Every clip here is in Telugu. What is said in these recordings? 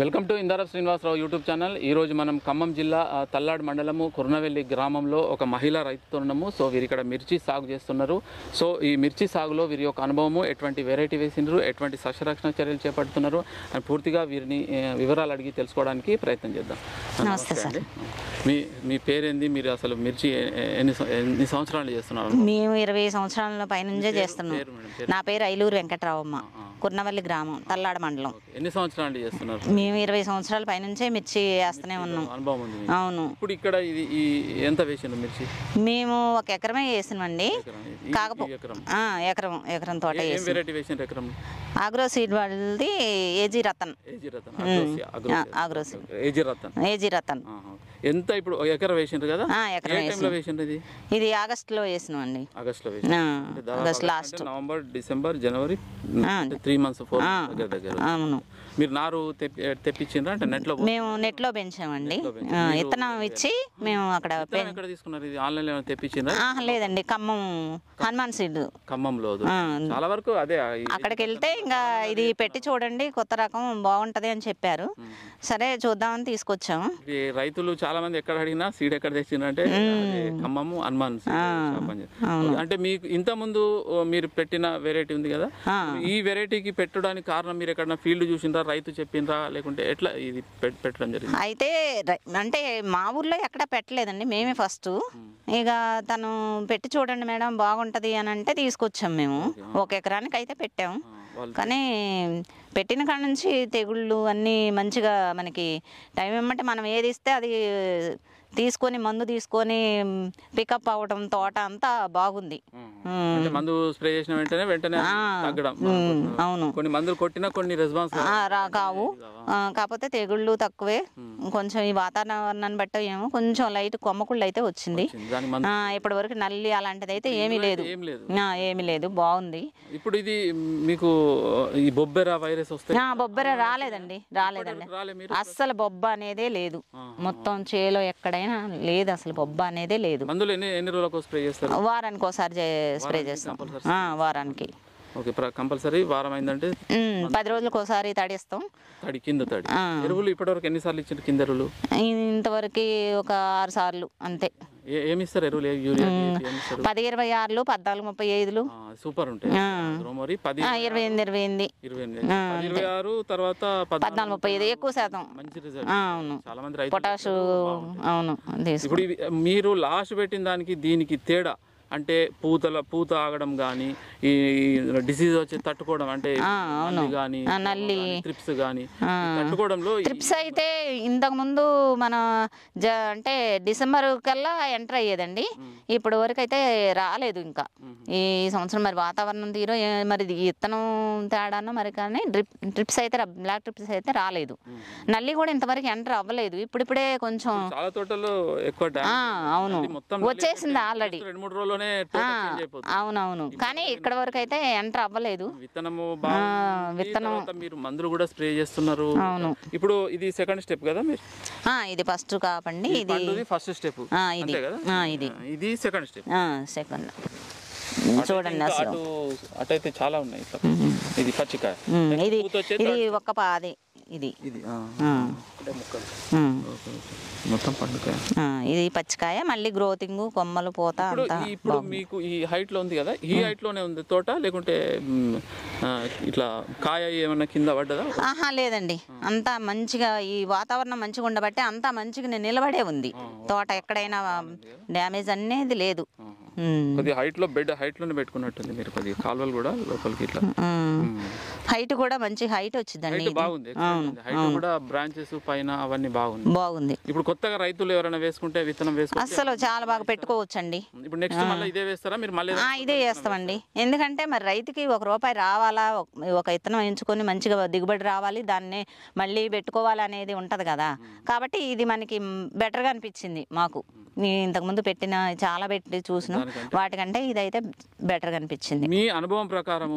Welcome to Indara Srinivasarao YouTube channel. ఈరోజు మనం ఖమ్మం జిల్లా తల్లాడు మండలము కుర్నవెల్లి గ్రామంలో ఒక మహిళా రైతుతో ఉన్నాము. సో వీరు ఇక్కడ మిర్చి సాగు చేస్తున్నారు. సో ఈ మిర్చి సాగులో వీరి యొక్క అనుభవము, ఎటువంటి వెరైటీ వేసిండ్రు, ఎటువంటి సస్యరక్షణ చర్యలు చేపడుతున్నారు అని పూర్తిగా వీరిని వివరాలు అడిగి తెలుసుకోవడానికి ప్రయత్నం చేద్దాం. నమస్తే సార్. మీ పేరేంది, మీరు అసలు మిర్చి ఎన్ని సంవత్సరాలు చేస్తున్నారు? మేము 20 సంవత్సరాల పైనుంచే చేస్తున్నాం. నా పేరు ఐలూరు వెంకటరావమ్మ, కుర్నవల్లి గ్రామం, తల్లాడ మండలం. ఎన్ని సంవత్సరాలు చేస్తున్నారు? మేము 20 సంవత్సరాల పైనుంచే మిర్చి వేస్తూనే ఉన్నాం. అనుభవం ఉంది? అవును. ఇప్పుడు ఇక్కడ ఇది ఎంత వేసిండ్రు మిర్చి? మేము 1 ఎకరమే వేసినామండి. కాకపోతే ఎకరం తోట ఎకరం ఆగ్రో సీడ్ వాళ్ళది ఏజీ రతన్. ఏజీ రతన్ ఎంత ఇప్పుడు ఎకరం వేసిండ్రు కదా? ఇది ఆగస్టులో వేసినామండి. ఆగస్ట్ లాస్ట్, నవంబర్, డిసెంబర్, జనవరి, 3 months 4 months దగ్గర. అవును. మీరు నారు తెప్పించిండ్రా? అంటే మేము నెట్లో పెంచామండి. విత్తనం ఇచ్చి మేము అక్కడ తీసుకున్నారు. ఇది ఆన్లైన్ లో తెప్పించిండ్రా? లేదండి, ఖమ్మం హనుమాన్ సీడ్. ఖమ్మంలో చాలా వరకు అదే. అక్కడికి వెళ్తే ఇంకా ఇది పెట్టి చూడండి, కొత్త రకం బాగుంటది అని చెప్పారు. సరే చూద్దామని తీసుకొచ్చాము. రైతులు చాలా మంది ఎక్కడ అడిగినా సీడ్ ఎక్కడ తెచ్చిండ్రంటే ఖమ్మము హనుమాన్ సీడ్. అంటే మీకు ఇంత ముందు మీరు పెట్టిన వెరైటీ ఉంది కదా, ఈ వెరైటీకి పెట్టడానికి కారణం మీరు ఎక్కడన్నా ఫీల్డ్ చూసిండ్రా, రైతు చెప్పిండ్రా, లేకుంటే ఎట్లా ఇది పెట్టడం జరిగింది? అయితే అంటే మా ఊర్లో ఎక్కడ పెట్టలేదండి, మేమే ఫస్ట్. ఇక తను పెట్టి చూడండి మేడం బాగుంటది అని అంటే తీసుకొచ్చాం. మేము 1 ఎకరానికి అయితే పెట్టాము. కానీ పెట్టిన కాడ నుంచి తెగుళ్ళు అన్నీ మంచిగా మనకి టైం ఏమంటే మనం ఏది ఇస్తే అది తీసుకొని మందు తీసుకొని పికప్ అవ్వడం, తోట అంతా బాగుంది. మందు స్ప్రే చేసిన వెంటనే తగ్గడం. అవును. కొన్ని మందులు కొట్టినా కొన్ని రెస్పాన్స్ కావు. కాకపోతే తెగుళ్ళు తక్కువే. కొంచెం ఈ వాతావరణాన్ని బట్టి ఏమో కొంచెం లైట్ కొమ్మకుళ్ళు అయితే వచ్చింది. ఇప్పటి వరకు నల్లి అలాంటిది అయితే ఏమీ లేదు, బాగుంది. ఇప్పుడు ఇది మీకు ఈ బొబ్బెర వైరస్ వస్తే? బొబ్బెర రాలేదండి. అస్సలు బొబ్బ అనేదే లేదు. మొత్తం చేలో ఎక్కడైనా లేదు, అసలు బొబ్బ అనేదే లేదు. మందులు ఎన్ని రోజులకు స్ప్రే చేస్తారు? వారానికి ఒకసారి స్ప్రే చేస్తాం. వారానికి కంపల్సరీ. వారం అయిందంటే 10 రోజులకు ఒకసారి తడిస్తాం. ఎరువులు ఇప్పటివరకు ఎన్నిసార్లు ఇచ్చారు? కింద ఎరువులు ఇంతవరకు ఒక 6 సార్లు అంతే. ఏమిస్తారు ఎరువులు? 10, 26, 14, 35. సూపర్ ఉంటాయి. 28, 26 తర్వాత 14, 35 ఎక్కువ శాతం. మంచి రిజల్ట్. అవును. చాలా మంది రైతులు పొటాషు. అవును. ఇప్పుడు మీరు లాస్ట్ పెట్టిన దానికి దీనికి తేడా అంటే పూత ఆగడం కానీ, ఈ డిసీజ్ వచ్చి తట్టుకోవడం, అంటే నల్లి, ట్రిప్స్ కానీ తట్టుకోవడంలో. ట్రిప్స్ అయితే ఇంతకు ముందు మన అంటే డిసెంబర్ కల్లా ఎంటర్ అయ్యేదండి. ఇప్పటి వరకు అయితే రాలేదు ఇంకా. ఈ సంవత్సరం మరి వాతావరణం తీరో మరి ఇత్తనం తేడానో మరి, కానీ ట్రిప్స్ అయితే బ్లాక్ ట్రిప్స్ అయితే రాలేదు. నల్లి కూడా ఇంతవరకు ఎంటర్ అవ్వలేదు. ఇప్పుడిప్పుడే కొంచెం చాలా తోటలో ఎక్కువ. అవును, వచ్చేసింది ఆల్రెడీ. 2-3 రోజుల్లోనే. అవునవును, కానీ ఇక్కడ వరకు అయితే ఎంటర్ అవ్వలేదు. విత్తనం మీరు మందులు కూడా స్ప్రే చేస్తున్నారు. అవును. ఇప్పుడు ఇది సెకండ్ స్టెప్ కదా మీరు? ఇది ఫస్ట్ కాపండి. ఇది ఫస్ట్ స్టెప్. ఇది సెకండ్ స్టెప్. సెకండ్ చూడండి. అసలు అటైతే చాలా ఉన్నాయి. ఇది పచ్చికాయ. ఇది ఒక్క పాది. ఇది మొత్తం పండుకాయ. ఇది పచ్చికాయ. మళ్ళీ గ్రోతింగ్, కొమ్మలు, పోత. ఇప్పుడు మీకు ఈ హైట్ లో ఉంది కదా, ఈ హైట్ లోనే ఉంది తోట, లేకుంటే ఇట్లా కాయ ఏమన్నా కింద పడ్డదా? లేదండి, అంతా మంచిగా ఈ వాతావరణం మంచిగా ఉండబట్టి అంతా మంచిగా నిలబడే ఉంది తోట. ఎక్కడైనా డ్యామేజ్ అనేది లేదు. కొద్దిగా హైట్ లో హైట్ లోనే పెట్టుకున్నట్టుంది మీరు. కొద్దిగా కాలువలు కూడా లోపలికి ఇట్లా హైట్ కూడా మంచి హైట్ వచ్చిందండి. బాగుంది. హైట్ కూడా బ్రాంచెస్ పైన అవన్నీ బాగుంది. ఇప్పుడు కొత్తగా రైతులు ఎవరైనా వేసుకుంటే విత్తనం వేసుకుంటే అసలు చాలా బాగా పెట్టుకోవచ్చండి. ఇప్పుడు నెక్స్ట్ మళ్ళీ ఇదే వేస్తారా మీరు? మళ్ళీ ఇదే వేస్తామండి. ఎందుకంటే మరి రైతుకి ₹1 రావాలా, ఒక విత్తనం ఎంచుకొని మంచిగా దిగుబడి రావాలి, దాన్ని మళ్ళీ పెట్టుకోవాలి అనేది ఉంటది కదా. కాబట్టి ఇది మనకి బెటర్గా అనిపించింది మాకు. ఇంతకుముందు పెట్టిన చాలా పెట్టి చూసినాం. వాటికంటే ఇదైతే బెటర్ అనిపించింది. మీ అనుభవం ప్రకారం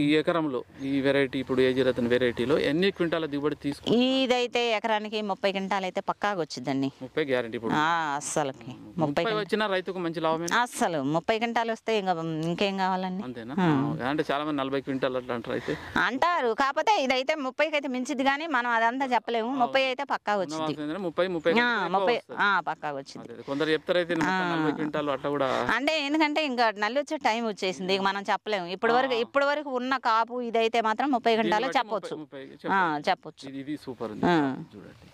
ఈ ఎకరంలో ఈ వెరైటీ ఇప్పుడు ఏజీరతన్ వెరైటీలో ఎన్ని క్వింటాల దిగుబడి తీసుకు? ఇదైతే ఎకరానికి 30 క్వింటాలు అయితే పక్కాగా వచ్చిందండి. 30 గ్యారెంటీ? ఇప్పుడు అస్సలకి 30 వచ్చిన రైతుకు మంచి లాభమే. అస్సలు 30 క్వింటాలు వస్తే ఇంకేం కావాలండి? అంతేనా? అంటే చాలా మంది 40 క్వింటాలు అట్లా అంటారు అయితే అంటారు. కాకపోతే ఇదైతే 30కి అయితే మించిది, కానీ మనం అదంతా చెప్పలేము. 30 అయితే పక్కా వచ్చింది. 30 పక్కాగా వచ్చింది. కొందరు చెప్తారు అయితే 40 క్వింటాలు అట్లా కూడా. అంటే ఎందుకంటే ఇంకా నల్లి వచ్చే టైం వచ్చేసింది, మనం చెప్పలేము. ఇప్పటి వరకు ఉన్న కాపు ఇదైతే మాత్రం 30 క్వింటాలు చెప్పొచ్చు. ఇది సూపర్ ఉంది చూడండి.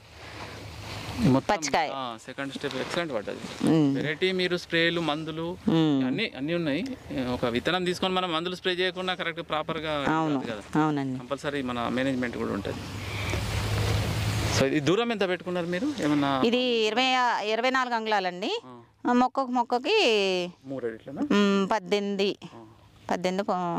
పచ్చికాయ సెకండ్ స్టెప్ ఎక్సలెంట్ పడ్డది వెరైటీ. మీరు స్ప్రేలు మందులు అన్ని ఉన్నాయి. ఒక విత్తనం తీసుకొని మనం మందులు స్ప్రే చేయకుండా కరెక్ట్ ప్రాపర్గా కదా, కంపల్సరీ మన మేనేజ్మెంట్ కూడా ఉంటుంది. సో ఇది దూరం ఎంత పెట్టుకున్నారు మీరు? ఏమన్నా ఇది 24 అంగుళాలండి. మొక్కకి 18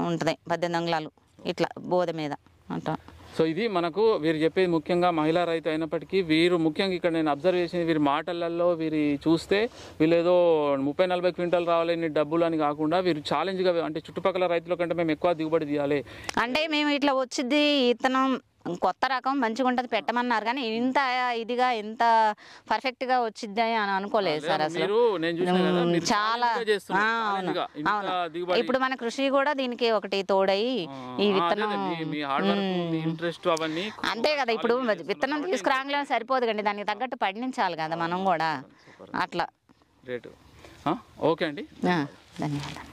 ఉంటుంది. 18 అంగుళాలు ఇట్లా బోధ మీద అంట. సో ఇది మనకు వీరు చెప్పేది ముఖ్యంగా మహిళా రైతు అయినప్పటికీ వీరు ముఖ్యంగా ఇక్కడ నేను అబ్జర్వ్ చేసింది వీరి మాటలలో వీరి చూస్తే వీళ్ళు ఏదో 30-40 క్వింటాలు రావాలని డబ్బులు అని కాకుండా వీరు ఛాలెంజ్గా, అంటే చుట్టుపక్కల రైతుల కంటే మేము ఎక్కువ దిగుబడి తీయాలి, అంటే మేము ఇట్లా వచ్చింది ఇతనం కొత్త రకం మంచిగా ఉంటుంది పెట్టమన్నారు, కానీ ఇంత ఇదిగా ఇంత పర్ఫెక్ట్గా వచ్చిద్ది అని అనుకోలేదు సార్. అసలు చాలా ఇప్పుడు మన కృషి కూడా దీనికి ఒకటి తోడయి ఈ విత్తనం అంతే కదా. ఇప్పుడు విత్తనం తీసుకురాగానే సరిపోదు కండి, దానికి తగ్గట్టు పండించాలి కదా మనం కూడా. అట్లా ఓకే అండి, ధన్యవాదాలు.